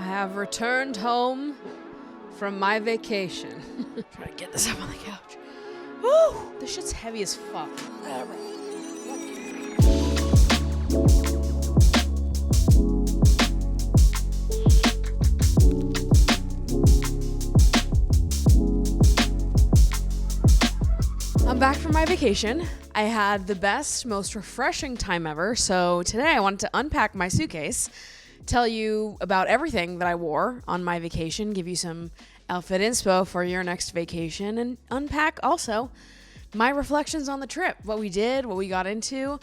have returned home from my vacation. Try to get this up on the couch. Woo! This shit's heavy as fuck. I'm back from my vacation. I had the best, most refreshing time ever. So today I wanted to unpack my suitcase, tell you about everything that I wore on my vacation, give you some outfit inspo for your next vacation, and unpack also my reflections on the trip, what we did, what we got into,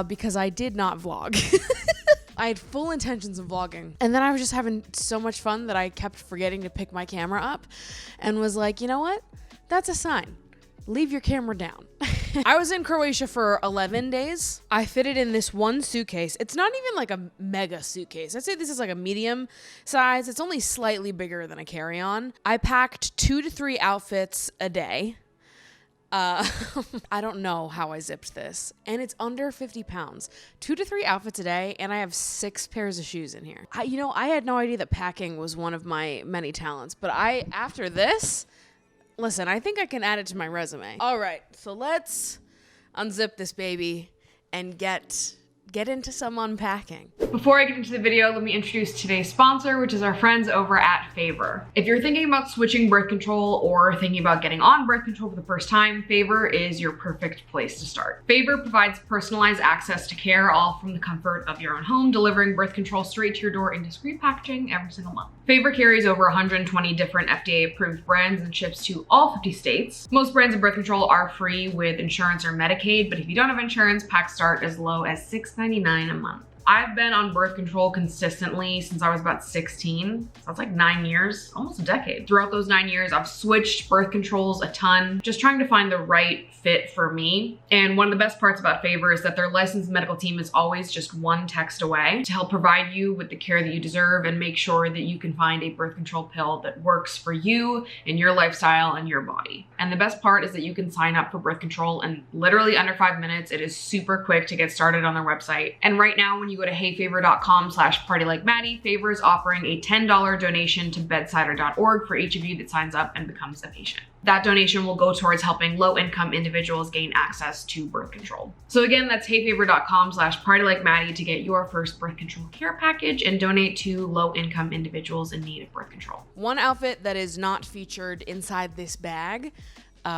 because I did not vlog. I had full intentions of vlogging, and then I was just having so much fun that I kept forgetting to pick my camera up and was like, you know what? That's a sign. Leave your camera down. I was in Croatia for 11 days. I fit it in this one suitcase. It's not even like a mega suitcase. I'd say this is like a medium size. It's only slightly bigger than a carry-on. I packed 2 to 3 outfits a day. I don't know how I zipped this. And it's under 50 pounds. 2 to 3 outfits a day, and I have 6 pairs of shoes in here. I had no idea that packing was one of my many talents, but after this... Listen, I think I can add it to my resume. All right, so let's unzip this baby and get into some unpacking. Before I get into the video, let me introduce today's sponsor, which is our friends over at Favor. If you're thinking about switching birth control or thinking about getting on birth control for the first time, Favor is your perfect place to start. Favor provides personalized access to care, all from the comfort of your own home, delivering birth control straight to your door in discreet packaging every single month. Favor carries over 120 different FDA-approved brands and ships to all 50 states. Most brands of birth control are free with insurance or Medicaid, but if you don't have insurance, packs start as low as $6.99 a month. I've been on birth control consistently since I was about 16. So that's like 9 years, almost a decade. Throughout those 9 years, I've switched birth controls a ton, just trying to find the right fit for me. And one of the best parts about Favor is that their licensed medical team is always just one text away to help provide you with the care that you deserve and make sure that you can find a birth control pill that works for you and your lifestyle and your body. And the best part is that you can sign up for birth control in literally under 5 minutes. It is super quick to get started on their website. And right now, when you go to heyfavor.com/partylikeMaddie, Favor is offering a $10 donation to bedsider.org for each of you that signs up and becomes a patient. That donation will go towards helping low-income individuals gain access to birth control. So again, that's heyfavor.com/partylikeMaddie to get your first birth control care package and donate to low-income individuals in need of birth control. One outfit that is not featured inside this bag,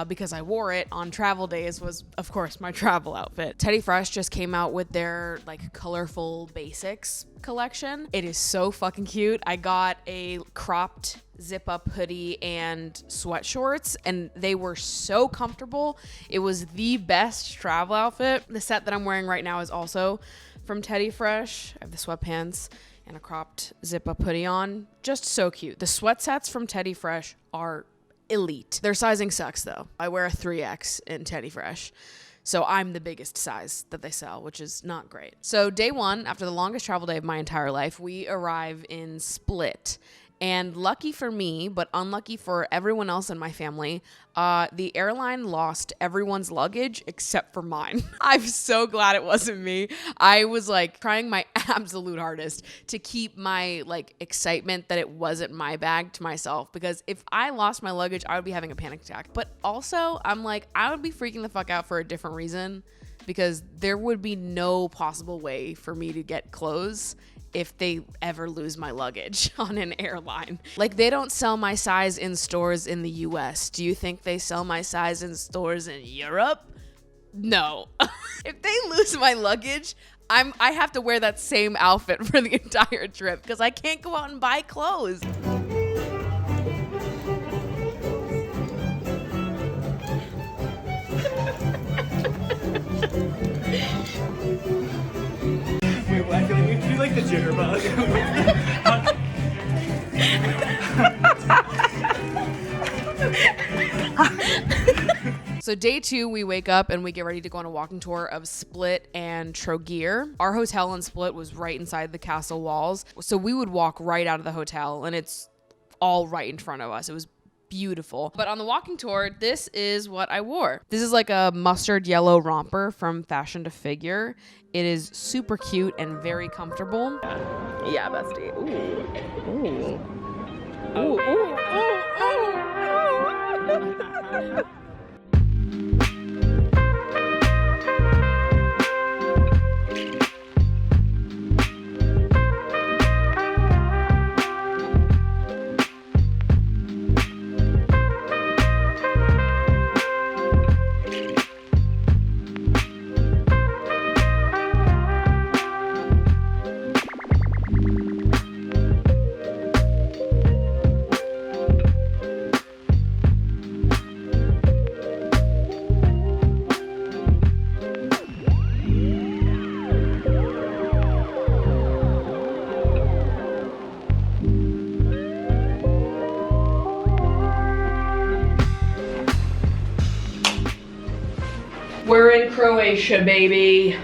because I wore it on travel days, was of course my travel outfit. Teddy Fresh just came out with their like colorful basics collection. It is so fucking cute. I got a cropped zip up hoodie and sweat shorts, and they were so comfortable. It was the best travel outfit. The set that I'm wearing right now is also from Teddy Fresh. I have the sweatpants and a cropped zip up hoodie on. Just so cute. The sweat sets from Teddy Fresh are elite. Their sizing sucks though. I wear a 3X in Teddy Fresh, so I'm the biggest size that they sell, which is not great. So day one, after the longest travel day of my entire life, we arrive in Split. And lucky for me, but unlucky for everyone else in my family, the airline lost everyone's luggage except for mine. I'm so glad it wasn't me. I was like trying my absolute hardest to keep my like excitement that it wasn't my bag to myself, because if I lost my luggage, I would be having a panic attack. But also I'm like, I would be freaking the fuck out for a different reason, because there would be no possible way for me to get clothes if they ever lose my luggage on an airline. Like, they don't sell my size in stores in the US. Do you think they sell my size in stores in Europe? No. If they lose my luggage, I have to wear that same outfit for the entire trip, because I can't go out and buy clothes. I feel like we do like the jitterbug. So day two, we wake up and we get ready to go on a walking tour of Split and Trogir. Our hotel in Split was right inside the castle walls, so we would walk right out of the hotel and it's all right in front of us. It was beautiful. But on the walking tour, this is what I wore. This is like a mustard yellow romper from Fashion to Figure. It is super cute and very comfortable. Yeah, bestie. Ooh. Ooh. Ooh, ooh, ooh, ooh. We're in Croatia, baby.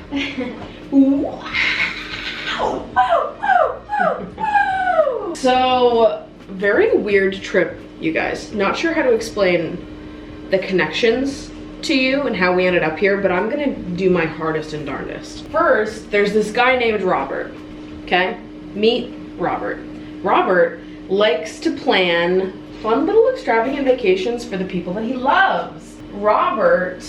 So, very weird trip, you guys. Not sure how to explain the connections to you and how we ended up here, but I'm gonna do my hardest and darndest. First, there's this guy named Robert, okay? Meet Robert. Robert likes to plan fun little extravagant vacations for the people that he loves. Robert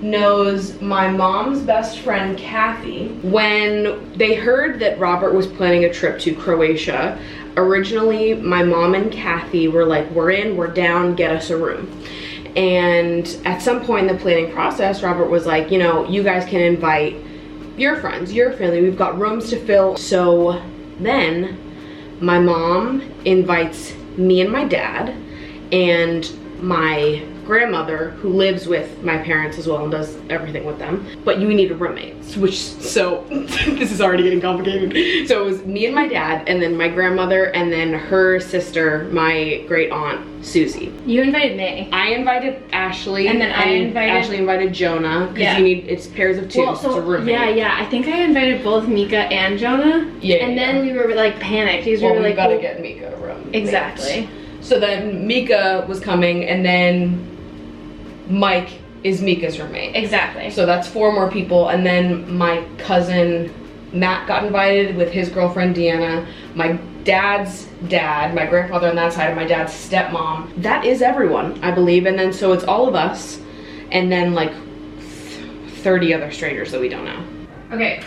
knows my mom's best friend Kathy. When they heard that Robert was planning a trip to Croatia, originally my mom and Kathy were like, we're in, we're down, get us a room. And at some point in the planning process, Robert was like, you know, you guys can invite your friends, your family, we've got rooms to fill. So then my mom invites me and my dad and my grandmother, who lives with my parents as well and does everything with them, but you need a roommate, which, so this is already getting complicated. So it was me and my dad, and then my grandmother, and then her sister, my great aunt Susie. You invited me. I invited Ashley, and then Ashley invited Jonah, because you need, it's pairs of two, well, so it's a roommate. Yeah, I think I invited both Mika and Jonah. And then we were like panicked because we were like, gotta get Mika a room. Exactly. So then Mika was coming, and then Mike is Mika's roommate. Exactly. So that's 4 more people, and then my cousin Matt got invited with his girlfriend Deanna, my dad's dad, my grandfather on that side, and my dad's stepmom. That is everyone, I believe, and then so it's all of us, and then like 30 other strangers that we don't know. Okay,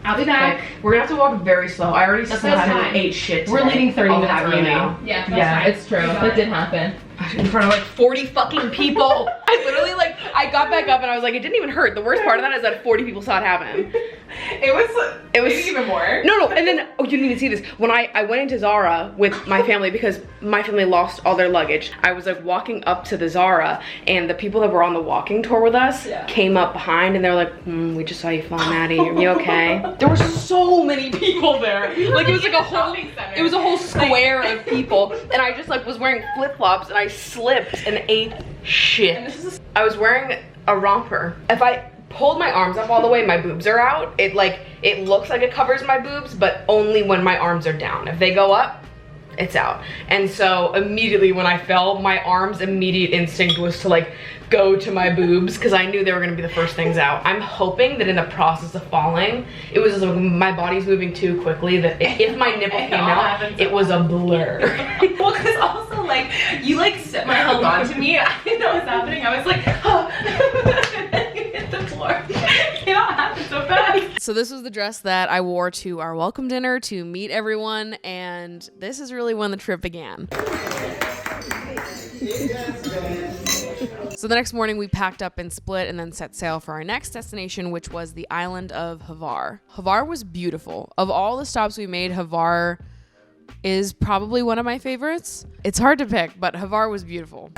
I'll be back. Okay. We're gonna have to walk very slow. I already haven't ate shit today. We're leaving 30 minutes early now. Yeah, Yeah, it's true. That did happen. In front of like 40 fucking people. I literally like, I got back up and I was like, it didn't even hurt. The worst part of that is that 40 people saw it happen. It was maybe even more. No, and then, oh, you didn't even see this. When I went into Zara with my family, because my family lost all their luggage, I was like walking up to the Zara, and the people that were on the walking tour with us came up behind, and they're like, we just saw you fall, Maddie. Are you okay? There were so many people there. Like, it was like a whole square of people, and I just like was wearing flip-flops, and I slipped and ate shit. I was wearing a romper. If I pulled my arms up all the way, my boobs are out. It looks like it covers my boobs, but only when my arms are down. If they go up, it's out. And so immediately when I fell, my arm's immediate instinct was to like go to my boobs, because I knew they were gonna be the first things out. I'm hoping that in the process of falling, it was like my body's moving too quickly that if my nipple came out, it was a blur. Well, because also like, you like held on to me. I didn't know what was happening. I was like, oh. And then you hit the floor. It all happened so fast. So this was the dress that I wore to our welcome dinner to meet everyone, and this is really when the trip began. So the next morning we packed up and split and then set sail for our next destination, which was the island of Hvar. Hvar was beautiful. Of all the stops we made, Hvar is probably one of my favorites. It's hard to pick, but Hvar was beautiful.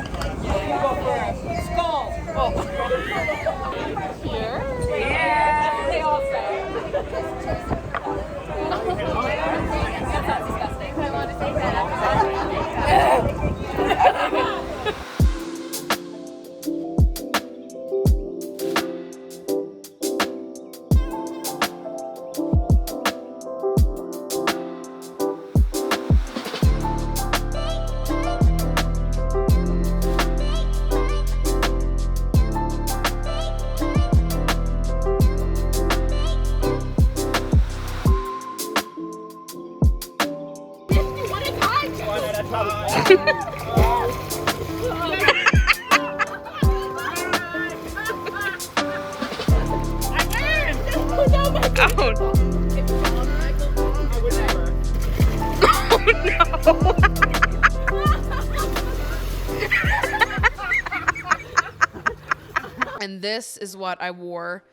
And this is what I wore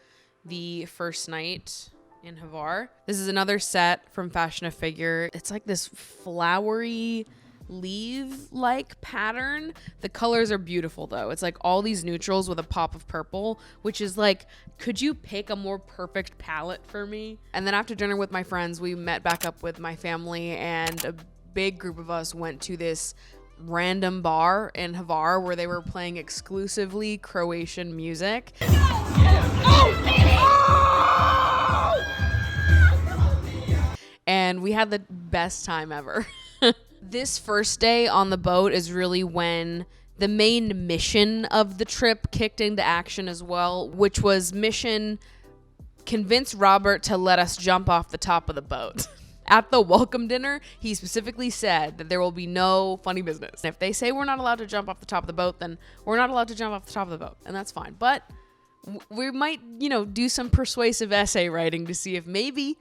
the first night in Hvar. This is another set from Fashion a Figure. It's like this flowery leaf-like pattern. The colors are beautiful though. It's like all these neutrals with a pop of purple, which is like, could you pick a more perfect palette for me? And then after dinner with my friends, we met back up with my family, and a big group of us went to this random bar in Hvar where they were playing exclusively Croatian music. And we had the best time ever. This first day on the boat is really when the main mission of the trip kicked into action as well, which was mission convince Robert to let us jump off the top of the boat. At the welcome dinner, he specifically said that there will be no funny business. If they say we're not allowed to jump off the top of the boat, then we're not allowed to jump off the top of the boat, and that's fine. But we might, do some persuasive essay writing to see if maybe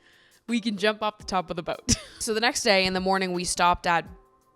we can jump off the top of the boat. So the next day in the morning, we stopped at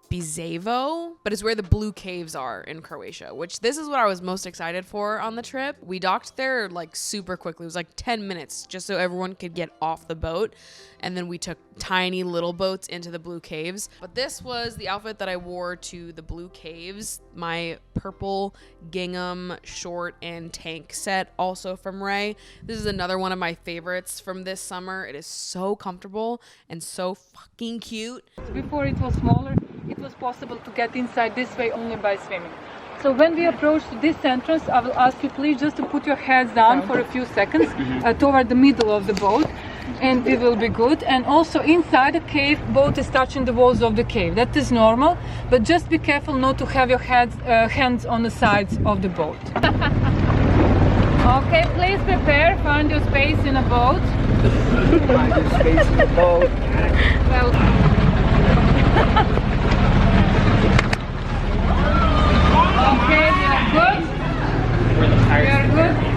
Bizevo, but it's where the blue caves are in Croatia, which this is what I was most excited for on the trip. We docked there like super quickly. It was like 10 minutes just so everyone could get off the boat. And then we took tiny little boats into the blue caves. But this was the outfit that I wore to the blue caves. My purple gingham short and tank set, also from Ray. This is another one of my favorites from this summer. It is so comfortable and so fucking cute. Before it was smaller, it was possible to get inside this way only by swimming. So when we approach this entrance, I will ask you please just to put your heads down for a few seconds toward the middle of the boat, and we will be good. And also inside the cave, boat is touching the walls of the cave. That is normal, but just be careful not to have your hands on the sides of the boat. Okay, please prepare, find your space in a boat. Find your space in the boat. Well, okay, we are good. We're the pirates. We are good.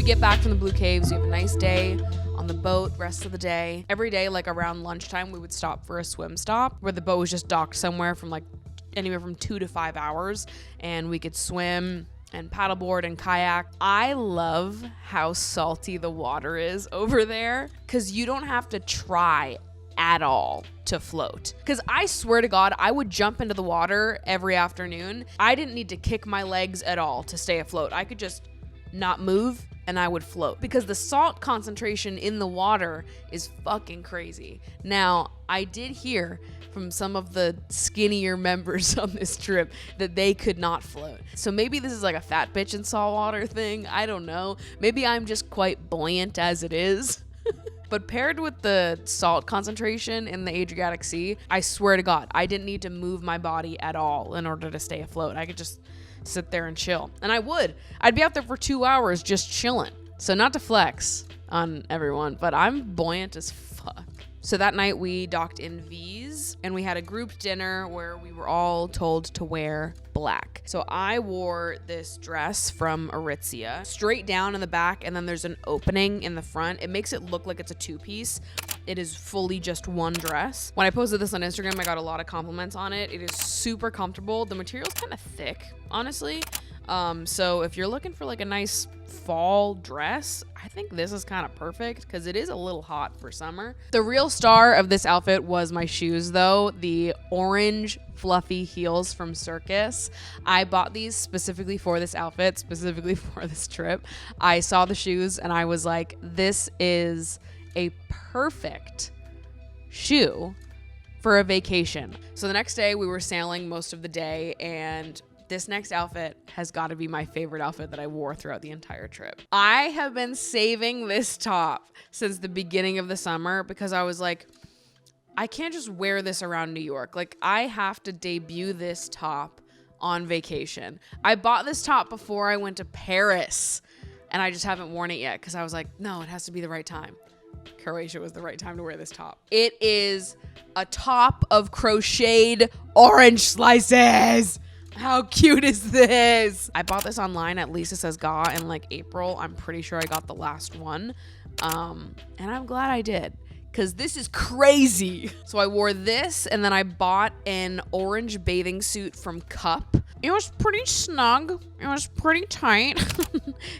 Get back from the blue caves, we have a nice day on the boat, rest of the day. Every day, like around lunchtime, we would stop for a swim stop where the boat was just docked somewhere from like anywhere from 2 to 5 hours, and we could swim and paddleboard and kayak. I love how salty the water is over there because you don't have to try at all to float. Because I swear to God, I would jump into the water every afternoon. I didn't need to kick my legs at all to stay afloat. I could just not move and I would float because the salt concentration in the water is fucking crazy. Now, I did hear from some of the skinnier members on this trip that they could not float. So maybe this is like a fat bitch in saltwater thing. I don't know. Maybe I'm just quite buoyant as it is. But paired with the salt concentration in the Adriatic Sea, I swear to God, I didn't need to move my body at all in order to stay afloat. I could just sit there and chill. And I would. I'd be out there for 2 hours just chilling. So not to flex on everyone, but I'm buoyant as fuck. So that night we docked in V's and we had a group dinner where we were all told to wear black. So I wore this dress from Aritzia, straight down in the back, and then there's an opening in the front. It makes it look like it's a two-piece. It is fully just one dress. When I posted this on Instagram, I got a lot of compliments on it. It is super comfortable. The material's kind of thick, honestly. So if you're looking for like a nice fall dress, I think this is kind of perfect because it is a little hot for summer. The real star of this outfit was my shoes though, the orange fluffy heels from Circus. I bought these specifically for this outfit, specifically for this trip. I saw the shoes and I was like, this is a perfect shoe for a vacation. So the next day we were sailing most of the day, and this next outfit has got to be my favorite outfit that I wore throughout the entire trip. I have been saving this top since the beginning of the summer because I was like, I can't just wear this around New York. Like, I have to debut this top on vacation. I bought this top before I went to Paris, and I just haven't worn it yet because I was like, no, it has to be the right time. Croatia was the right time to wear this top. It is a top of crocheted orange slices. How cute is this? I bought this online at Lisa Says Ga in like April. I'm pretty sure I got the last one. And I'm glad I did, because this is crazy. So I wore this, and then I bought an orange bathing suit from Cup. It was pretty snug. It was pretty tight.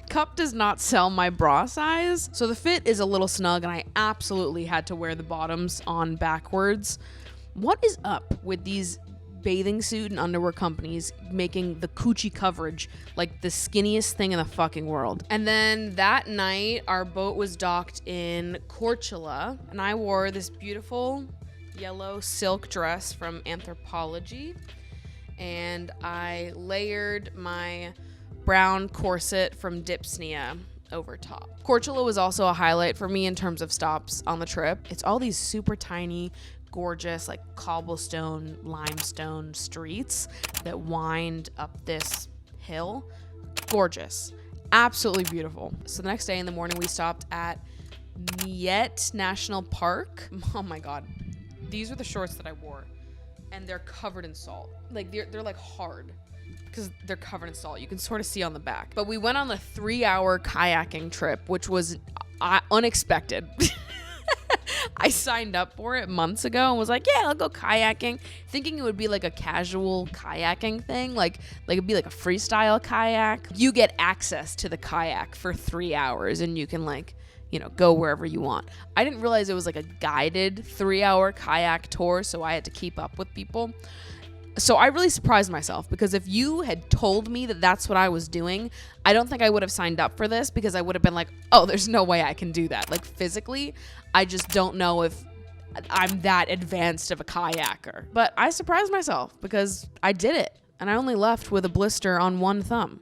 Cup does not sell my bra size, so the fit is a little snug, and I absolutely had to wear the bottoms on backwards. What is up with these bathing suit and underwear companies making the coochie coverage like the skinniest thing in the fucking world? And then that night, our boat was docked in Korcula, and I wore this beautiful yellow silk dress from Anthropology, and I layered my brown corset from Dipsnia over top. Korcula was also a highlight for me in terms of stops on the trip. It's all these super tiny, gorgeous, like cobblestone, limestone streets that wind up this hill. Gorgeous. Absolutely beautiful. So the next day in the morning, we stopped at Mljet National Park. Oh my God. These are the shorts that I wore, and they're covered in salt. Like they're like hard because they're covered in salt. You can sort of see on the back. But we went on a 3-hour kayaking trip, which was unexpected. I signed up for it months ago and was like, yeah, I'll go kayaking, thinking it would be like a casual kayaking thing, like it'd be like a freestyle kayak. You get access to the kayak for 3 hours, and you can like, you know, go wherever you want. I didn't realize it was like a guided 3-hour kayak tour, so I had to keep up with people. So I really surprised myself, because if you had told me that that's what I was doing, I don't think I would have signed up for this, because I would have been like, oh, there's no way I can do that. Like physically, I just don't know if I'm that advanced of a kayaker. But I surprised myself because I did it, and I only left with a blister on one thumb.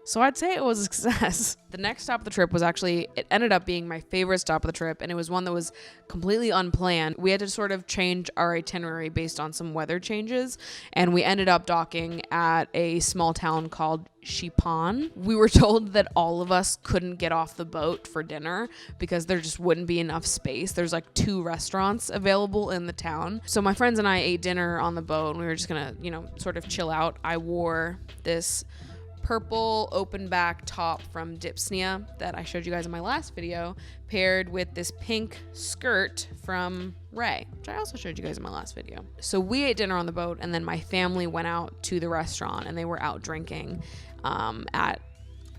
So I'd say it was a success. The next stop of the trip was it ended up being my favorite stop of the trip, and it was one that was completely unplanned. We had to sort of change our itinerary based on some weather changes, and we ended up docking at a small town called Sipan. We were told that all of us couldn't get off the boat for dinner because there just wouldn't be enough space. There's like 2 restaurants available in the town. So my friends and I ate dinner on the boat, and we were just gonna, you know, sort of chill out. I wore this purple open back top from Dipsnia that I showed you guys in my last video, paired with this pink skirt from Ray, which I also showed you guys in my last video. So we ate dinner on the boat, and then my family went out to the restaurant, and they were out drinking at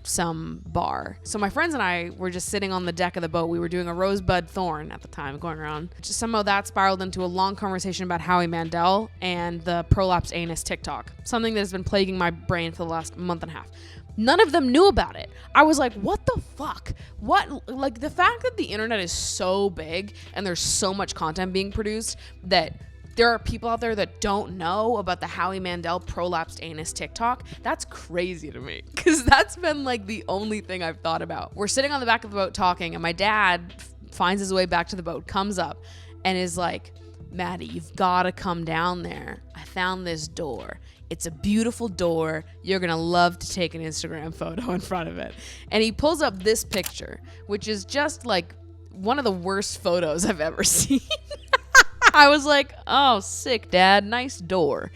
some bar. So my friends and I were just sitting on the deck of the boat. We were doing a rosebud thorn at the time, going around. Just somehow that spiraled into a long conversation about Howie Mandel and the prolapsed anus TikTok, something that has been plaguing my brain for the last month and a half. None of them knew about it. I was like, what the fuck? What? Like, the fact that the internet is so big and there's so much content being produced that there are people out there that don't know about the Howie Mandel prolapsed anus TikTok. That's crazy to me, because that's been like the only thing I've thought about. We're sitting on the back of the boat talking, and my dad finds his way back to the boat, comes up, and is like, Maddie, you've got to come down there. I found this door. It's a beautiful door. You're going to love to take an Instagram photo in front of it. And he pulls up this picture, which is just like one of the worst photos I've ever seen. I was like, oh, sick, Dad. Nice door.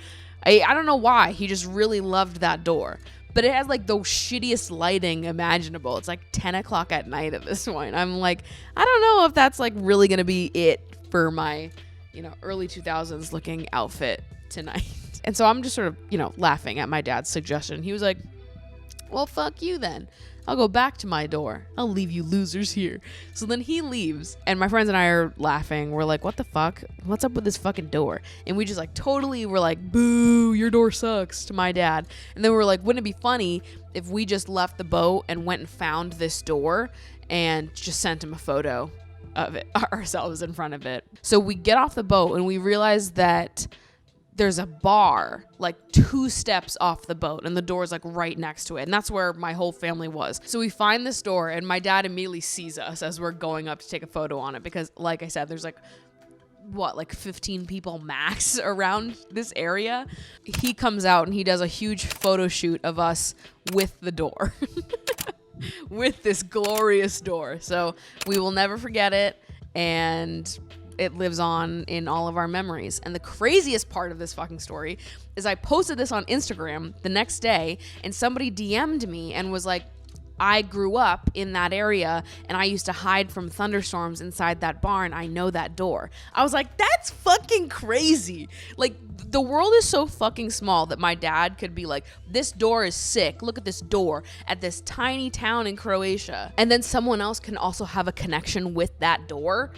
I don't know why. He just really loved that door. But it has like the shittiest lighting imaginable. It's like 10 o'clock at night at this point. I'm like, I don't know if that's like really going to be it for my, you know, early 2000s looking outfit tonight. And so I'm just sort of, you know, laughing at my dad's suggestion. He was like, well, fuck you then. I'll go back to my door. I'll leave you losers here. So then he leaves, and my friends and I are laughing. We're like, what the fuck? What's up with this fucking door? And we just like totally were like, boo, your door sucks to my dad. And then we were like, wouldn't it be funny if we just left the boat and went and found this door and just sent him a photo of it ourselves in front of it? So we get off the boat, and we realize that there's a bar like 2 steps off the boat, and the door's like right next to it. And that's where my whole family was. So we find this door, and my dad immediately sees us as we're going up to take a photo on it, because like I said, there's like 15 people max around this area. He comes out and he does a huge photo shoot of us with the door. With this glorious door. So we will never forget it, and it lives on in all of our memories. And the craziest part of this fucking story is I posted this on Instagram the next day, and somebody DM'd me and was like, I grew up in that area and I used to hide from thunderstorms inside that barn. I know that door. I was like, that's fucking crazy. Like, the world is so fucking small that my dad could be like, this door is sick. Look at this door at this tiny town in Croatia. And then someone else can also have a connection with that door.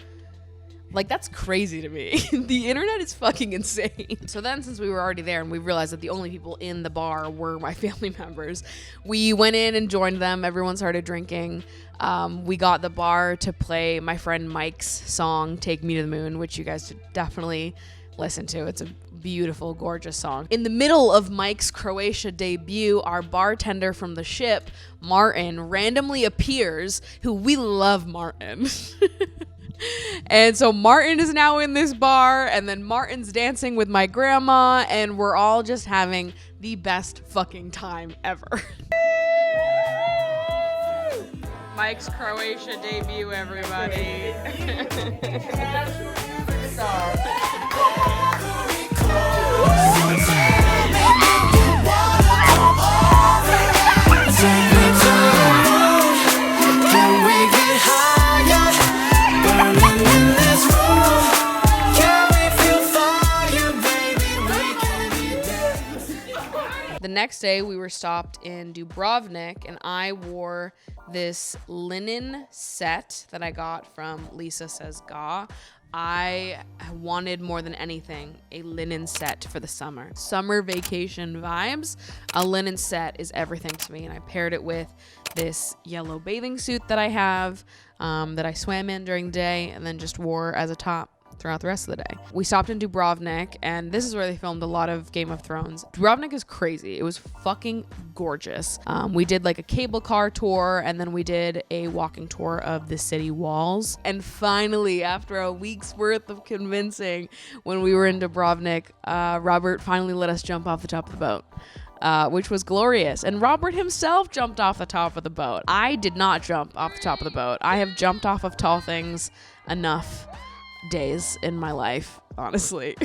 Like, that's crazy to me. The internet is fucking insane. So then, since we were already there and we realized that the only people in the bar were my family members, we went in and joined them. Everyone started drinking. We got the bar to play my friend Mike's song, Take Me to the Moon, which you guys should definitely listen to. It's a beautiful, gorgeous song. In the middle of Mike's Croatia debut, our bartender from the ship, Martin, randomly appears, who we love Martin. And so Martin is now in this bar, and then Martin's dancing with my grandma, and we're all just having the best fucking time ever. Mike's Croatia debut, everybody. The next day, we were stopped in Dubrovnik, and I wore this linen set that I got from Lisa Says Ga. I wanted more than anything a linen set for the summer. Summer vacation vibes. A linen set is everything to me, and I paired it with this yellow bathing suit that I have that I swam in during the day and then just wore as a top throughout the rest of the day. We stopped in Dubrovnik, and this is where they filmed a lot of Game of Thrones. Dubrovnik is crazy. It was fucking gorgeous. We did like a cable car tour, and then we did a walking tour of the city walls. And finally, after a week's worth of convincing, when we were in Dubrovnik, Robert finally let us jump off the top of the boat. Which was glorious. And Robert himself jumped off the top of the boat. I did not jump off the top of the boat. I have jumped off of tall things enough days in my life, honestly.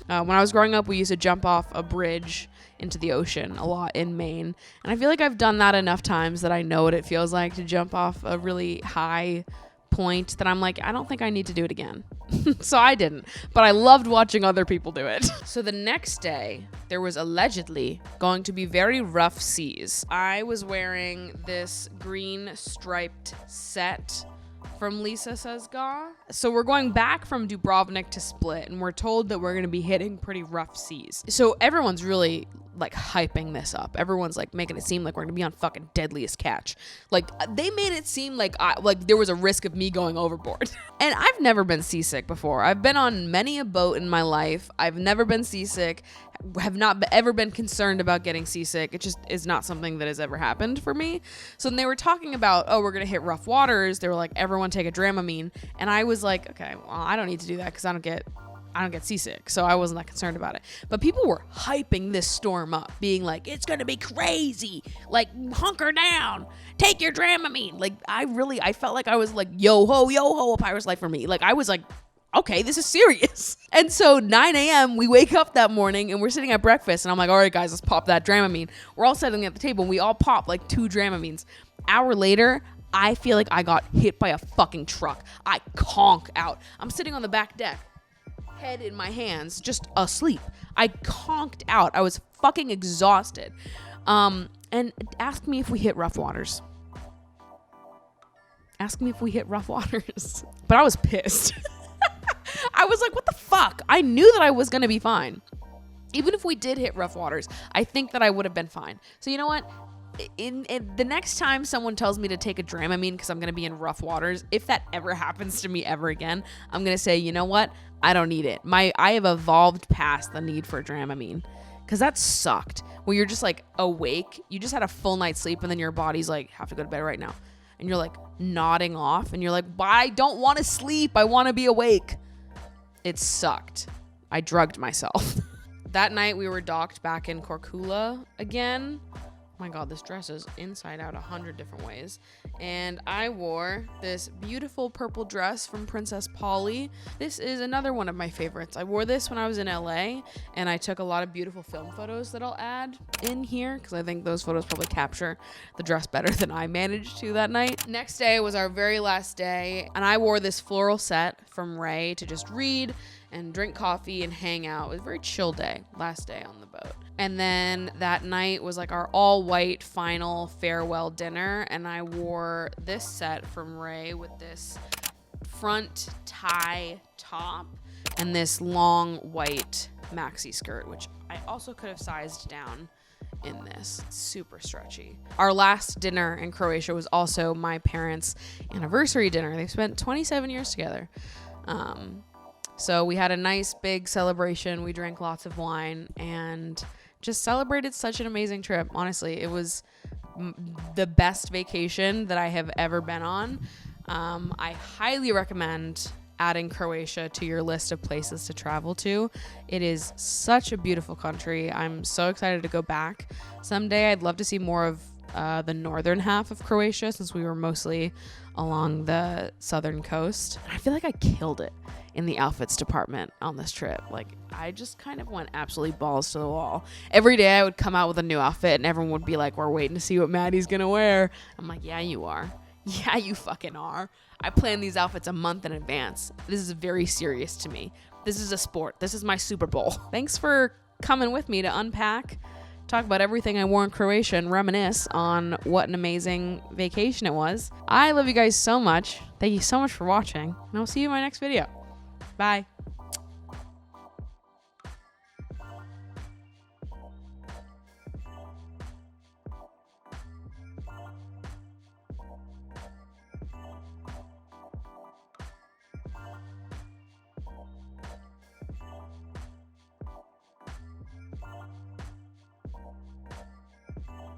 When I was growing up, we used to jump off a bridge into the ocean a lot in Maine. And I feel like I've done that enough times that I know what it feels like to jump off a really high point that I'm like, I don't think I need to do it again. So I didn't, but I loved watching other people do it. So the next day, there was allegedly going to be very rough seas. I was wearing this green striped set from Lisa Says Ga. So we're going back from Dubrovnik to Split, and we're told that we're going to be hitting pretty rough seas. So everyone's really like hyping this up. Everyone's like making it seem like we're going to be on fucking Deadliest Catch. Like they made it seem like there was a risk of me going overboard. And I've never been seasick before. I've been on many a boat in my life. I've never been seasick. Have not ever been concerned about getting seasick. It just is not something that has ever happened for me. So when they were talking about, oh, we're going to hit rough waters, they were like, everyone take a Dramamine. And I was like, okay, well, I don't need to do that because I don't get seasick. So I wasn't that concerned about it. But people were hyping this storm up, being like, it's going to be crazy. Like, hunker down. Take your Dramamine. Like, I felt like I was like, yo ho, a pirate's life for me. Like, I was like, okay, this is serious. And so 9 a.m., we wake up that morning and we're sitting at breakfast, and I'm like, all right, guys, let's pop that Dramamine. We're all sitting at the table and we all pop like 2 Dramamines. Hour later, I feel like I got hit by a fucking truck. I conk out. I'm sitting on the back deck, head in my hands, just asleep. I conked out. I was fucking exhausted. And ask me if we hit rough waters. Ask me if we hit rough waters. But I was pissed. I was like, what the fuck? I knew that I was going to be fine. Even if we did hit rough waters, I think that I would have been fine. So you know what? In the next time someone tells me to take a Dramamine because I'm going to be in rough waters, if that ever happens to me ever again, I'm going to say, you know what? I don't need it. I have evolved past the need for Dramamine, because that sucked. Where you're just like awake, you just had a full night's sleep, and then your body's like, have to go to bed right now, and you're like nodding off, and you're like, but I don't want to sleep, I want to be awake. It sucked. I drugged myself. That night we were docked back in Korcula again. Oh my God, this dress is inside out 100 different ways. And I wore this beautiful purple dress from Princess Polly. This is another one of my favorites. I wore this when I was in LA, and I took a lot of beautiful film photos that I'll add in here, because I think those photos probably capture the dress better than I managed to that night. Next day was our very last day, and I wore this floral set from Ray to just read and drink coffee and hang out. It was a very chill day, last day on the boat. And then that night was like our all white final farewell dinner, and I wore this set from Ray with this front tie top and this long white maxi skirt, which I also could have sized down in this. It's super stretchy. Our last dinner in Croatia was also my parents' anniversary dinner. They've spent 27 years together. So we had a nice big celebration. We drank lots of wine and just celebrated such an amazing trip. Honestly, it was the best vacation that I have ever been on. I highly recommend adding Croatia to your list of places to travel to. It is such a beautiful country. I'm so excited to go back someday. I'd love to see more of the northern half of Croatia, since we were mostly along the southern coast. I feel like I killed it in the outfits department on this trip. Like, I just kind of went absolutely balls to the wall. Every day I would come out with a new outfit, and everyone would be like, we're waiting to see what Maddie's gonna wear. I'm like, yeah, you are. Yeah, you fucking are. I plan these outfits a month in advance. This is very serious to me. This is a sport. This is my Super Bowl. Thanks for coming with me to unpack, talk about everything I wore in Croatia, and reminisce on what an amazing vacation it was. I love you guys so much. Thank you so much for watching, and I'll see you in my next video. Bye.